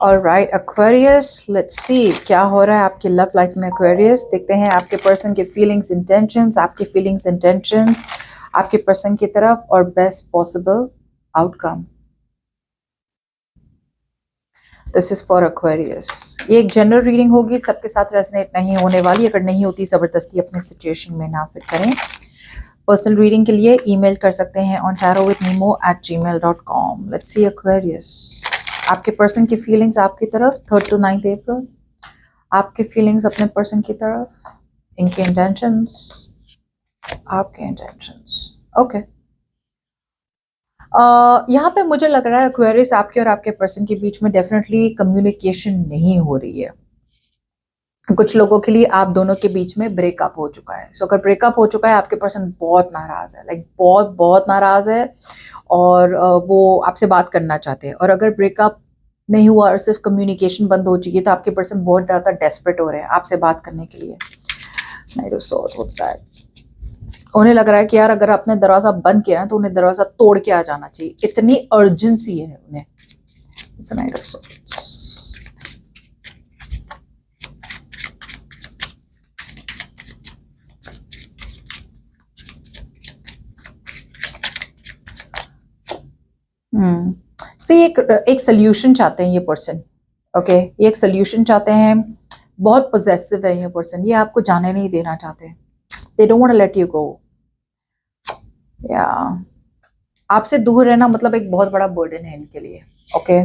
Alright Aquarius, let's see क्या हो रहा है आपकी लव लाइफ में। एक्वेरियस, देखते हैं आपके पर्सन के फीलिंग्स इंटेंशंस, आपके फीलिंग्स इंटेंशंस आपके पर्सन की तरफ और best possible outcome. This is for Aquarius. ये एक जनरल रीडिंग होगी, सबके साथ रेजोनेट नहीं होने वाली। अगर नहीं होती जबरदस्ती अपने सिचुएशन में ना फिट करें। पर्सनल रीडिंग के लिए ईमेल कर सकते हैं on tarotwithnemo@gmail.com। Let's see Aquarius, आपके पर्सन की फीलिंग्स आपकी तरफ 3rd to 9th अप्रैल, आपके फीलिंग्स अपने पर्सन की तरफ, इनके इंटेंशंस, आपके इंटेंशंस। ओके, यहाँ पे मुझे लग रहा है एक्वेरियस आपके और आपके पर्सन के बीच में डेफिनेटली कम्युनिकेशन नहीं हो रही है। कुछ लोगों के लिए आप दोनों के बीच में ब्रेकअप हो चुका है। सो अगर ब्रेकअप हो चुका है, आपके पर्सन बहुत नाराज है, लाइक बहुत बहुत नाराज है और वो आपसे बात करना चाहते हैं। और अगर ब्रेकअप नहीं हुआ और सिर्फ कम्युनिकेशन बंद हो चुकी है, तो आपके पर्सन बहुत ज़्यादा डेस्परेट हो रहे हैं आपसे बात करने के लिए। Night of swords, what's that? उन्हें लग रहा है कि यार अगर आपने दरवाजा बंद किया है तो उन्हें दरवाजा तोड़ के आ जाना चाहिए, इतनी अर्जेंसी है उन्हें। It's a night of swords. से एक सोल्यूशन चाहते हैं ये पर्सन। ओके, ये एक सोल्यूशन चाहते हैं। बहुत पोजेसिव है ये पर्सन, ये आपको जाने नहीं देना चाहते। They don't want to let you go. या आपसे दूर रहना मतलब एक बहुत बड़ा बर्डन है इनके लिए। ओके,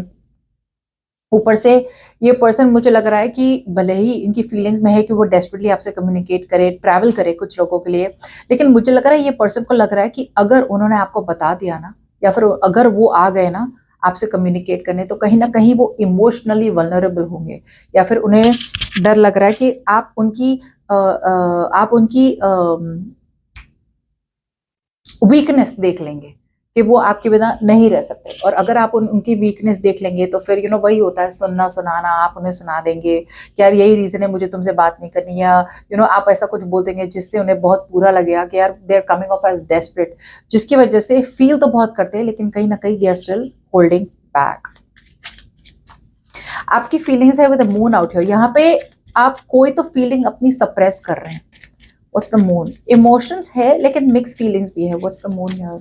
ऊपर से ये पर्सन मुझे लग रहा है कि भले ही इनकी फीलिंग्स में है कि वो डेस्परेटली आपसे कम्युनिकेट करे, ट्रैवल करे कुछ लोगों के लिए, लेकिन मुझे लग रहा है ये पर्सन को लग रहा है कि अगर उन्होंने आपको बता दिया ना, या फिर अगर वो आ गए ना आपसे कम्युनिकेट करने, तो कहीं ना कहीं वो इमोशनली वल्नरेबल होंगे, या फिर उन्हें डर लग रहा है कि आप उनकी वीकनेस देख लेंगे कि वो आपके बिना नहीं रह सकते। और अगर आप उनकी वीकनेस देख लेंगे तो फिर वही होता है सुनना सुनाना, आप उन्हें सुना देंगे कि यार यही रीजन है मुझे तुमसे बात नहीं करनी, या आप ऐसा कुछ बोल देंगे जिससे उन्हें बहुत बुरा लगेगा कि यार they are coming off as desperate, जिसकी वजह से फील तो बहुत करते हैं लेकिन कहीं ना कहीं they are still holding back. आपकी फीलिंग्स है with the moon out here. यहाँ पे आप कोई तो फीलिंग अपनी सप्रेस कर रहे हैं। What's the moon? इमोशंस है लेकिन मिक्स फीलिंग्स भी है। What's the moon here?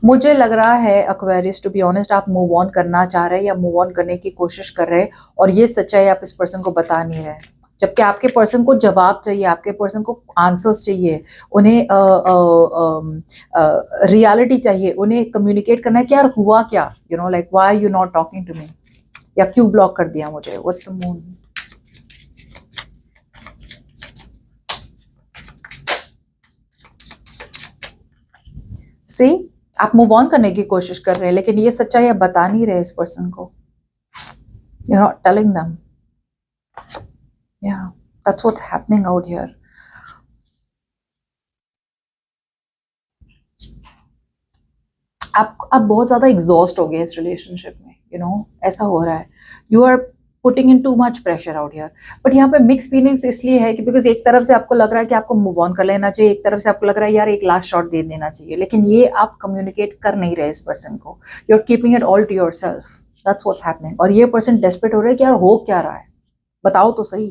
मुझे लग रहा है एक्वेरियस, टू बी ऑनेस्ट, आप मूव ऑन करना चाह रहे हैं या मूव ऑन करने की कोशिश कर रहे हैं, और ये सच्चाई आप इस पर्सन को बता नहीं रहे, जबकि आपके पर्सन को जवाब चाहिए, आपके पर्सन को आंसर्स चाहिए, उन्हें रियलिटी चाहिए, उन्हें कम्युनिकेट करना है कि यार हुआ क्या, like why you not talking to me, या क्यों ब्लॉक कर दिया मुझे। What's the moon? सी, आप मूव ऑन करने की कोशिश कर रहे हैं लेकिन ये सच्चाई आप बता नहीं रहे इस पर्सन को। You're not telling them. Yeah, that's what's happening out here. आप बहुत ज्यादा एग्जॉस्ट हो गए इस रिलेशनशिप में, ऐसा हो रहा है। You are putting in too much pressure out here. But यहाँ पे मिक्स फीलिंग्स इसलिए है कि बिकॉज एक तरफ से आपको लग रहा है कि आपको मूव ऑन कर लेना चाहिए, एक तरफ से आपको लग रहा है यार एक लास्ट शॉट दे देना चाहिए, लेकिन ये आप कम्युनिकेट कर नहीं रहे इस पर्सन को। You are keeping it all to yourself. That's what's happening. और ये पर्सन डेस्परेट हो रहा है कि यार हो क्या रहा है, बताओ तो सही।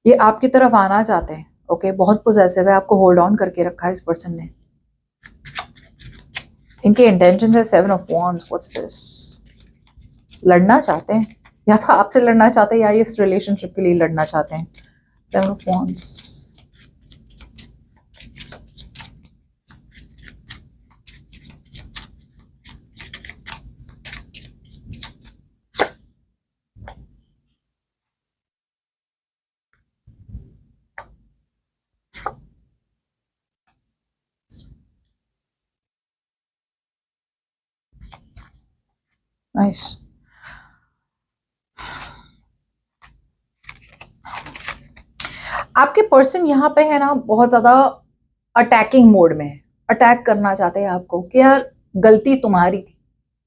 ये आपकी तरफ आना चाहते हैं। ओके, बहुत पोजेसिव है, आपको होल्ड ऑन करके रखा है इस पर्सन ने। इनके इंटेंशन है 7 ऑफ वॉन्ड्स। What's this? लड़ना चाहते हैं, या तो आपसे लड़ना चाहते हैं या इस रिलेशनशिप के लिए लड़ना चाहते हैं। 7 ऑफ वॉन्ड्स। नाइस। आपके पर्सन यहाँ पे है ना बहुत ज्यादा अटैकिंग मोड में है। अटैक करना चाहते हैं आपको कि यार गलती तुम्हारी थी,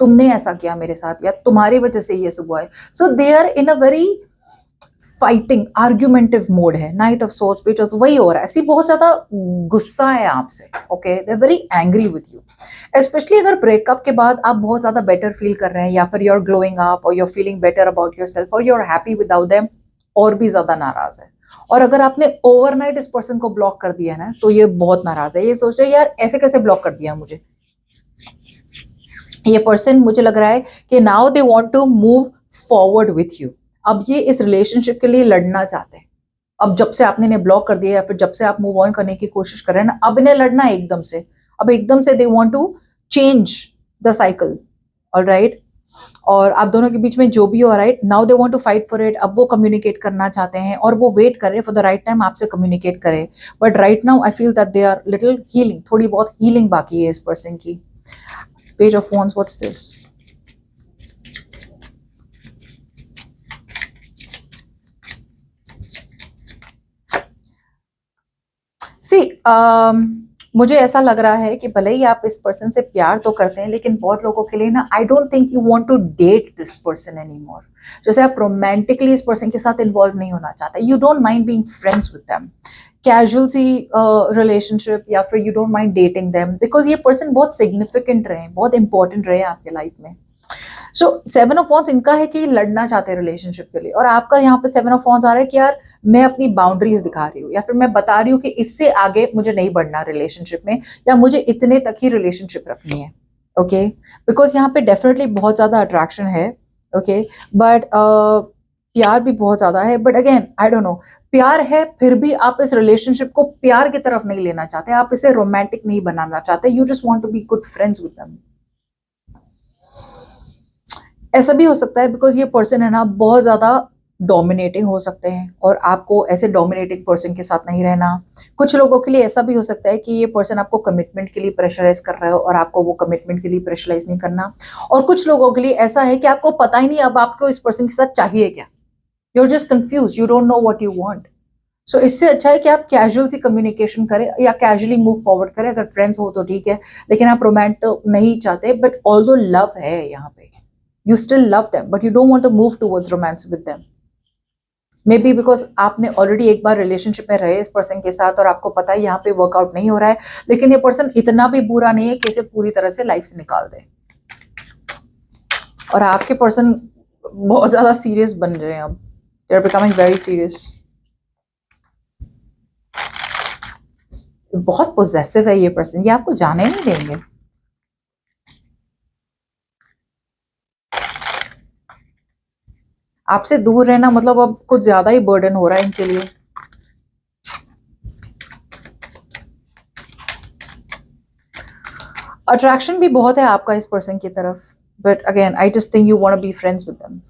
तुमने ऐसा किया मेरे साथ, या तुम्हारी वजह से ये सब हुआ है। So they are in a very fighting argumentative mode है, नाइट ऑफ सोर्ड्स पे वही हो रहा है, ऐसी बहुत ज्यादा गुस्सा है आपसे, okay, they are very angry with you. Especially अगर ब्रेकअप के बाद आप बहुत ज्यादा बेटर फील कर रहे हैं, या फिर यू आर ग्लोइंग अप, और you are feeling better about yourself, और you are happy without them, और भी ज्यादा नाराज है। और अगर आपने ओवरनाइट इस पर्सन को ब्लॉक कर दिया ना, तो ये बहुत नाराज है, ये सोच रहे यार ऐसे कैसे ब्लॉक कर दिया मुझे। ये पर्सन मुझे लग रहा है कि now they want to move forward with you. अब ये इस रिलेशनशिप के लिए लड़ना चाहते हैं। अब जब से आपने इन्हें ब्लॉक कर दिया, या फिर जब से आप मूव ऑन करने की कोशिश कर रहे हैं ना, अब इन्हें लड़ना है एकदम से। अब एकदम से they want to change the cycle, alright. और आप दोनों के बीच में जो भी हो, right, now they want to fight for it. अब वो कम्युनिकेट करना चाहते हैं, और वो वेट कर रहे हैं फॉर द राइट टाइम आपसे कम्युनिकेट करें। But right now I feel that they are little healing, थोड़ी बहुत हीलिंग बाकी है इस पर्सन की। Page of wands, what's this? See मुझे ऐसा लग रहा है कि भले ही आप इस पर्सन से प्यार तो करते हैं, लेकिन बहुत लोगों के लिए ना, I don't think you want to date this person any more. जैसे आप रोमांटिकली इस पर्सन के साथ इन्वॉल्व नहीं होना चाहते, you don't mind being friends with them, casual see relationship, या फिर you don't mind dating them, because ये पर्सन बहुत सिग्निफिकेंट रहे, बहुत इंपॉर्टेंट रहे आपके लाइफ में। सो 7 ऑफ वॉन्ड्स इनका है कि लड़ना चाहते हैं रिलेशनशिप के लिए, और आपका यहाँ पे 7 ऑफ वॉन्ड्स आ रहा है कि यार मैं अपनी बाउंड्रीज दिखा रही हूँ, या फिर मैं बता रही हूँ कि इससे आगे मुझे नहीं बढ़ना रिलेशनशिप में, या मुझे इतने तक ही रिलेशनशिप रखनी है, ओके। बिकॉज यहाँ पे डेफिनेटली बहुत ज्यादा अट्रैक्शन है, ओके, बट प्यार भी बहुत ज्यादा है। But again I don't know, प्यार है फिर भी आप इस रिलेशनशिप को प्यार की तरफ नहीं लेना चाहते, आप इसे रोमांटिक नहीं बनाना चाहते, you just want to be good friends with them. ऐसा भी हो सकता है बिकॉज ये पर्सन है ना बहुत ज्यादा डोमिनेटिंग हो सकते हैं, और आपको ऐसे डोमिनेटिंग पर्सन के साथ नहीं रहना। कुछ लोगों के लिए ऐसा भी हो सकता है कि ये पर्सन आपको कमिटमेंट के लिए प्रेशराइज कर रहा है, और आपको वो कमिटमेंट के लिए प्रेशराइज नहीं करना। और कुछ लोगों के लिए ऐसा है कि आपको पता ही नहीं अब आपको इस पर्सन के साथ चाहिए क्या, you are just confuse, you don't know what you want. So इससे अच्छा है कि आप कैजुअल सी कम्युनिकेशन करें, या कैजुअली मूव फॉरवर्ड करें। अगर फ्रेंड्स हो तो ठीक है, लेकिन आप रोमांटिक नहीं चाहते, बट ऑल्दो लव है यहाँ पे, you still love them, but you don't want to move towards romance with them. Maybe because आपने ऑलरेडी एक बार रिलेशनशिप में रहे इस पर्सन के साथ, और आपको पता है यहाँ पे वर्कआउट नहीं हो रहा है, लेकिन ये पर्सन इतना भी बुरा नहीं है कि इसे पूरी तरह से लाइफ से निकाल दे। और आपके पर्सन बहुत ज्यादा सीरियस बन रहे हैं, अब they are becoming very serious. बहुत पोजेसिव है ये पर्सन, ये आपको जाने नहीं देंगे। आपसे दूर रहना मतलब अब कुछ ज्यादा ही बर्डन हो रहा है इनके लिए। अट्रैक्शन भी बहुत है आपका इस पर्सन की तरफ, but again I just think you want to be friends with them.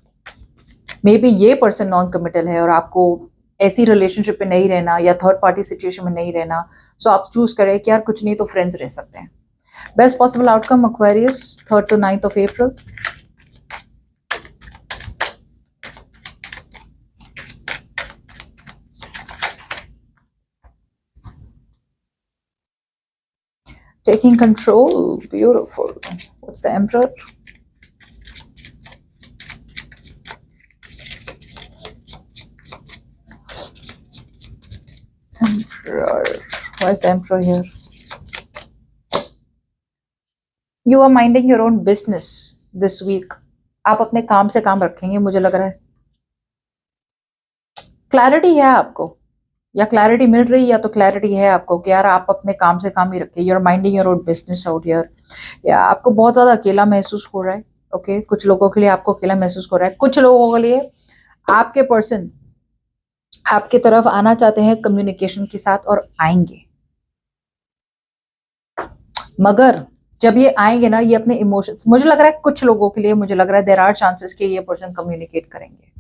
Maybe ये पर्सन नॉन कमिटल है, और आपको ऐसी रिलेशनशिप में नहीं रहना, या थर्ड पार्टी सिचुएशन में नहीं रहना। सो आप चूज करें कि यार कुछ नहीं तो फ्रेंड्स रह सकते हैं। Best possible outcome Aquarius 3rd to 9th of April। Taking control, beautiful. What's the Emperor? Emperor. Why is the Emperor here? You are minding your own business this week. आप अपने काम से काम रखेंगे, मुझे लग रहा है। क्लैरिटी है आपको, या क्लैरिटी मिल रही है, या तो क्लैरिटी है आपको कि यार आप अपने काम से काम ही रखिए। You are minding your own business out here. या आपको बहुत ज्यादा अकेला महसूस हो रहा है, ओके। कुछ लोगों के लिए आपको अकेला महसूस हो रहा है, कुछ लोगों के लिए आपके पर्सन आपके तरफ आना चाहते हैं कम्युनिकेशन के साथ, और आएंगे। मगर जब ये आएंगे ना, ये अपने इमोशंस, मुझे लग रहा है कुछ लोगों के लिए, मुझे लग रहा है देयर आर चांसेस कि ये पर्सन कम्युनिकेट करेंगे,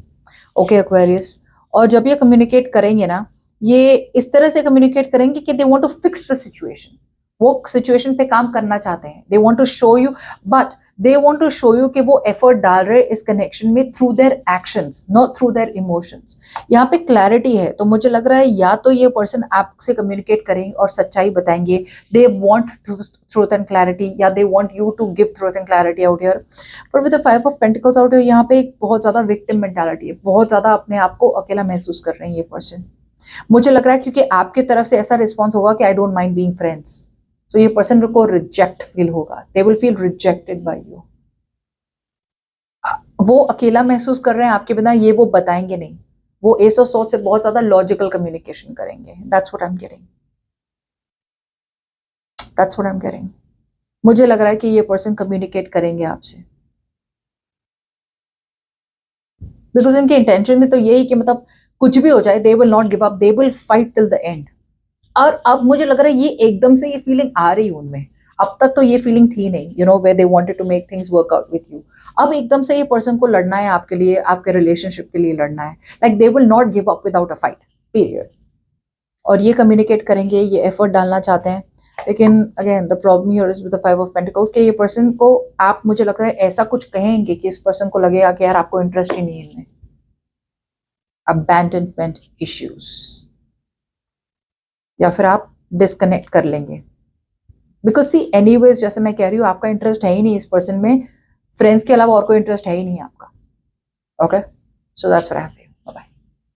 ओके एक्वेरियस। और जब ये कम्युनिकेट करेंगे ना, ये इस तरह से कम्युनिकेट करेंगे कि they want to fix the situation. वो सिचुएशन पे काम करना चाहते हैं, they want to show you, but they want to show you कि वो एफर्ट डाल रहे इस कनेक्शन में through their actions, not through their emotions. यहाँ पे क्लैरिटी है, तो मुझे लग रहा है या तो ये पर्सन आपसे कम्युनिकेट करेंगे और सच्चाई बताएंगे, they want truth and clarity, या they want you to give truth and clarity out here. But with the 5 of Pentacles out here, यहाँ पे एक बहुत ज्यादा victim mentality है, बहुत ज्यादा अपने आप को अकेला महसूस कर रहे हैं ये पर्सन। मुझे लग रहा है क्योंकि आपके तरफ से ऐसा रिस्पॉन्स होगा कि I don't mind being friends, so ये पर्सन को रिजेक्ट फील होगा, they will feel rejected by you. वो अकेला महसूस कर रहे हैं आपके बिना, ये वो बताएंगे नहीं, वो एस ऑफ सॉर्ड्स से बहुत ज्यादा लॉजिकल कम्युनिकेशन करेंगे। That's what I am getting, that's what I am getting. मुझे लग रहा है कि ये पर्सन कम्युनिकेट करेंगे आपसे, बिकॉज इनके इंटेंशन में तो यही कि मतलब कुछ भी हो जाए, they will not give up, they will fight till the end. और अब मुझे लग रहा है ये एकदम से ये फीलिंग आ रही है उनमें, अब तक तो ये फीलिंग थी नहीं, you know, where they wanted to make things work out with you. अब एकदम से ये पर्सन को लड़ना है आपके लिए, आपके रिलेशनशिप के लिए लड़ना है, like they will not give up without a fight, period. और ये कम्युनिकेट करेंगे, ये एफर्ट डालना चाहते हैं, लेकिन again the problem here is with the 5 of pentacles के ये पर्सन को आप, मुझे लगता है ऐसा कुछ कहेंगे कि इस पर्सन को लगेगा कि यार आपको इंटरेस्ट ही नहीं है इनमें। अबैंडनमेंट इश्यूज, या फिर आप डिस्कनेक्ट कर लेंगे, बिकॉज सी एनीवेज जैसे मैं कह रही हूँ आपका इंटरेस्ट है ही नहीं इस पर्सन में, फ्रेंड्स के अलावा और कोई इंटरेस्ट है ही नहीं आपका। Okay, so that's what I have.